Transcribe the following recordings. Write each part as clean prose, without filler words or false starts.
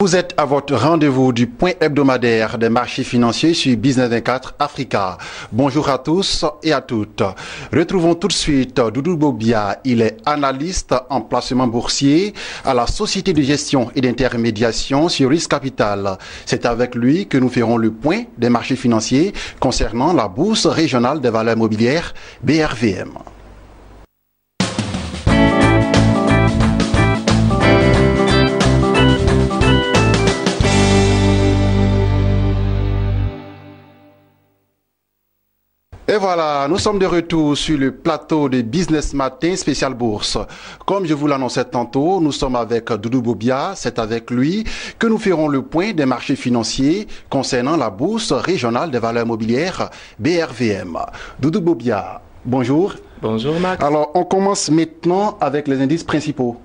Vous êtes à votre rendez-vous du point hebdomadaire des marchés financiers sur Business 24 Africa. Bonjour à tous et à toutes. Retrouvons tout de suite Doudou Bobia. Il est analyste en placement boursier à la Société de gestion et d'intermédiation sur Risk Capital. C'est avec lui que nous ferons le point des marchés financiers concernant la Bourse régionale des valeurs mobilières BRVM. Et voilà, nous sommes de retour sur le plateau de Business Matin spécial bourse. Comme je vous l'annonçais tantôt, nous sommes avec Doudou Bobia. C'est avec lui que nous ferons le point des marchés financiers concernant la Bourse régionale des valeurs mobilières BRVM. Doudou Bobia, bonjour. Bonjour Max. Alors, on commence maintenant avec les indices principaux.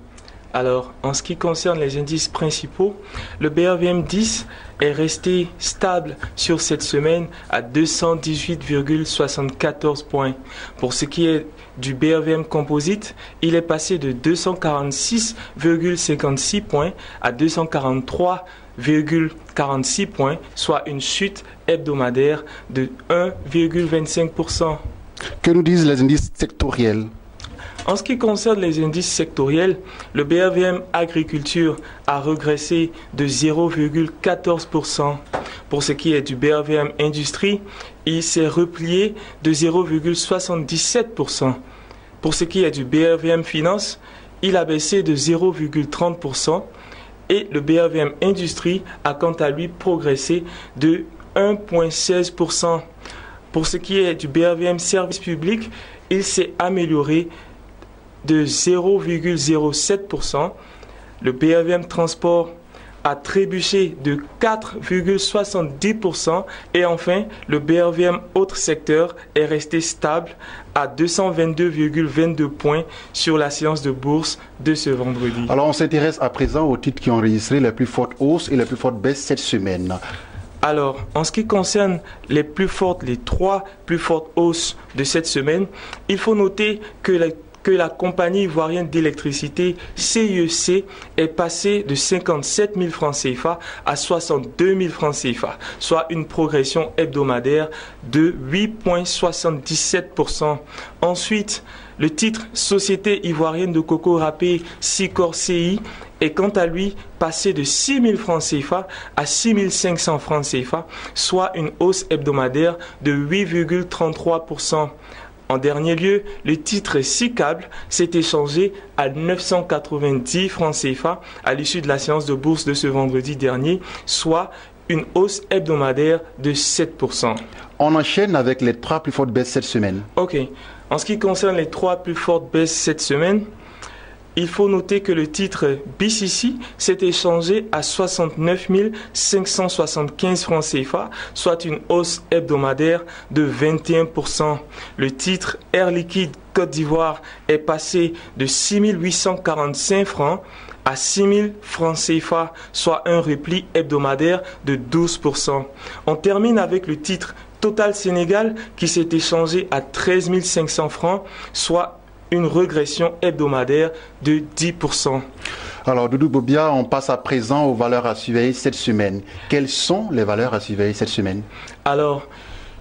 Alors, en ce qui concerne les indices principaux, le BRVM 10 est resté stable sur cette semaine à 218,74 points. Pour ce qui est du BRVM Composite, il est passé de 246,56 points à 243,46 points, soit une chute hebdomadaire de 1,25%. Que nous disent les indices sectoriels ? En ce qui concerne les indices sectoriels, le BRVM Agriculture a régressé de 0,14%. Pour ce qui est du BRVM Industrie, il s'est replié de 0,77%. Pour ce qui est du BRVM Finance, il a baissé de 0,30%. Et le BRVM Industrie a quant à lui progressé de 1,16%. Pour ce qui est du BRVM Service Public, il s'est amélioré de 0,07%. Le BRVM Transport a trébuché de 4,70%. Et enfin, le BRVM Autres secteurs est resté stable à 222,22 points sur la séance de bourse de ce vendredi. Alors, on s'intéresse à présent aux titres qui ont enregistré les plus fortes hausses et les plus fortes baisses cette semaine. Alors, en ce qui concerne les trois plus fortes hausses de cette semaine, il faut noter que la compagnie ivoirienne d'électricité CIEC est passée de 57 000 francs CFA à 62 000 francs CFA, soit une progression hebdomadaire de 8,77%. Ensuite, le titre Société ivoirienne de coco râpé Sicor CI est quant à lui passé de 6 000 francs CFA à 6 500 francs CFA, soit une hausse hebdomadaire de 8,33%. En dernier lieu, le titre SICABL s'est échangé à 990 francs CFA à l'issue de la séance de bourse de ce vendredi dernier, soit une hausse hebdomadaire de 7%. On enchaîne avec les trois plus fortes baisses cette semaine. Ok. En ce qui concerne les trois plus fortes baisses cette semaine, il faut noter que le titre BCC s'est échangé à 69 575 francs CFA, soit une hausse hebdomadaire de 21%. Le titre Air Liquide Côte d'Ivoire est passé de 6 845 francs à 6 000 francs CFA, soit un repli hebdomadaire de 12%. On termine avec le titre Total Sénégal qui s'est échangé à 13 500 francs, soit une régression hebdomadaire de 10%. Alors, Doudou Bobia, on passe à présent aux valeurs à surveiller cette semaine. Quelles sont les valeurs à surveiller cette semaine? Alors,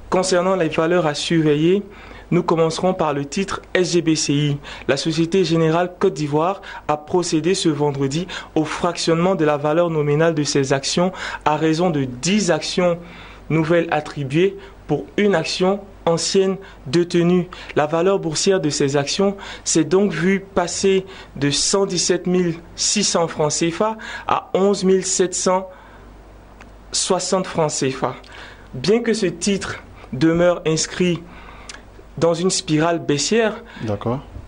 concernant les valeurs à surveiller, nous commencerons par le titre SGBCI. La Société Générale Côte d'Ivoire a procédé ce vendredi au fractionnement de la valeur nominale de ses actions à raison de 10 actions nouvelles attribuées pour une action ancienne détenue. La valeur boursière de ces actions s'est donc vue passer de 117 600 francs CFA à 11 760 francs CFA. Bien que ce titre demeure inscrit dans une spirale baissière,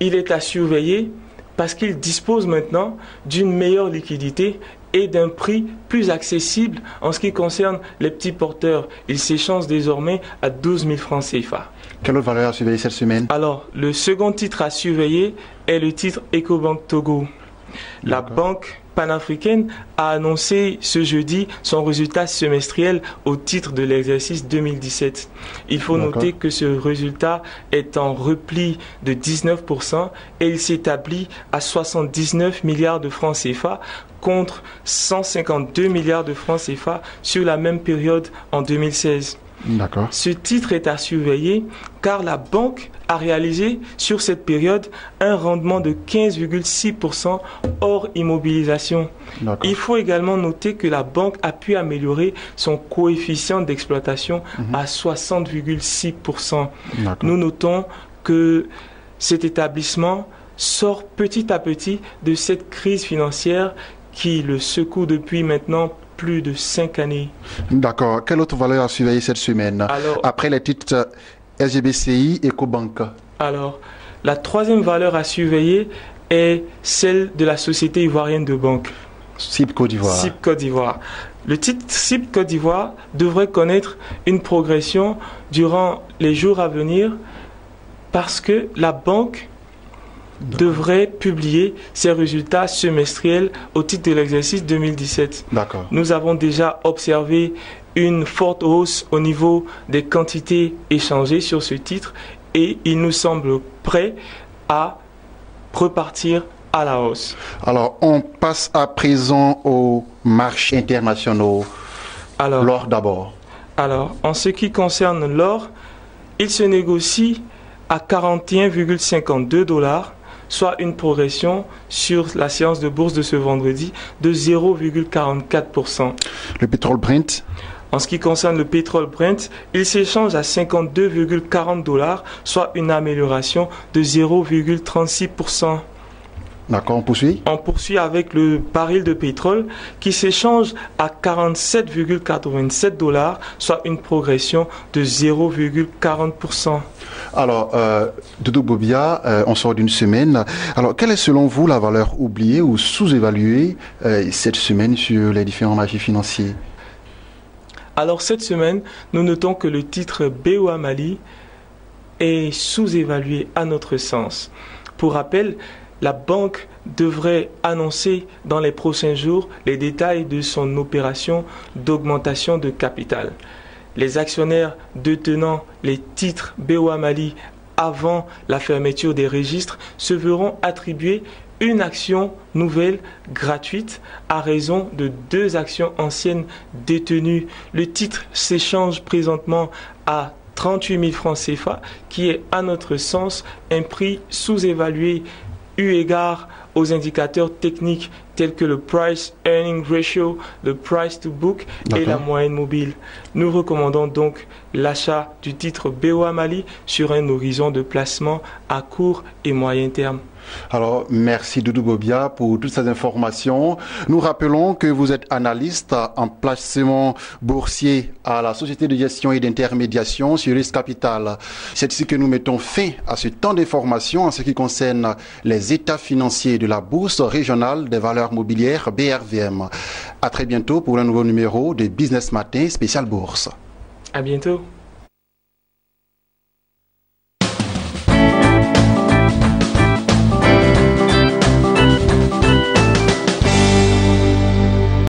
il est à surveiller parce qu'il dispose maintenant d'une meilleure liquidité et d'un prix plus accessible en ce qui concerne les petits porteurs. Il s'échange désormais à 12 000 francs CFA. Quelle autre valeur à surveiller cette semaine? Alors, le second titre à surveiller est le titre Ecobank Togo. La Banque panafricaine a annoncé ce jeudi son résultat semestriel au titre de l'exercice 2017. Il faut noter que ce résultat est en repli de 19% et il s'établit à 79 milliards de francs CFA contre 152 milliards de francs CFA sur la même période en 2016. Ce titre est à surveiller car la banque a réalisé sur cette période un rendement de 15,6% hors immobilisation. Il faut également noter que la banque a pu améliorer son coefficient d'exploitation à 60,6%. Nous notons que cet établissement sort petit à petit de cette crise financière qui le secoue depuis maintenant plus de 5 années. D'accord. Quelle autre valeur à surveiller cette semaine après les titres SGBCI et Ecobank? Alors, la troisième valeur à surveiller est celle de la Société ivoirienne de banque. CIB Côte d'Ivoire. CIB Côte d'Ivoire. Le titre CIB Côte d'Ivoire devrait connaître une progression durant les jours à venir parce que la banque devrait publier ses résultats semestriels au titre de l'exercice 2017. Nous avons déjà observé une forte hausse au niveau des quantités échangées sur ce titre et il nous semble prêt à repartir à la hausse. Alors, on passe à présent aux marchés internationaux. L'or d'abord. Alors, en ce qui concerne l'or, il se négocie à 41,52 $, soit une progression sur la séance de bourse de ce vendredi de 0,44%. Le pétrole Brent? En ce qui concerne le pétrole Brent, il s'échange à 52,40 $, soit une amélioration de 0,36%. D'accord, on poursuit? On poursuit avec le baril de pétrole qui s'échange à 47,87 $, soit une progression de 0,40%. Alors, Doudou Bobia, on sort d'une semaine. Alors, quelle est selon vous la valeur oubliée ou sous-évaluée cette semaine sur les différents marchés financiers? Alors, cette semaine, nous notons que le titre BOA Mali est sous-évalué à notre sens. Pour rappel, la banque devrait annoncer dans les prochains jours les détails de son opération d'augmentation de capital. Les actionnaires détenant les titres BOA Mali avant la fermeture des registres se verront attribuer une action nouvelle gratuite à raison de 2 actions anciennes détenues. Le titre s'échange présentement à 38 000 francs CFA, qui est à notre sens un prix sous-évalué eu égard aux indicateurs techniques tels que le Price Earning Ratio, le Price to Book et la moyenne mobile. Nous recommandons donc l'achat du titre BOA Mali sur un horizon de placement à court et moyen terme. Alors, merci Doudou Bobia pour toutes ces informations. Nous rappelons que vous êtes analyste en placement boursier à la Société de gestion et d'intermédiation sur Risque Capital. C'est ici que nous mettons fin à ce temps d'information en ce qui concerne les états financiers de la Bourse régionale des valeurs mobilières BRVM. À très bientôt pour un nouveau numéro de Business Matin spécial Bourse. À bientôt.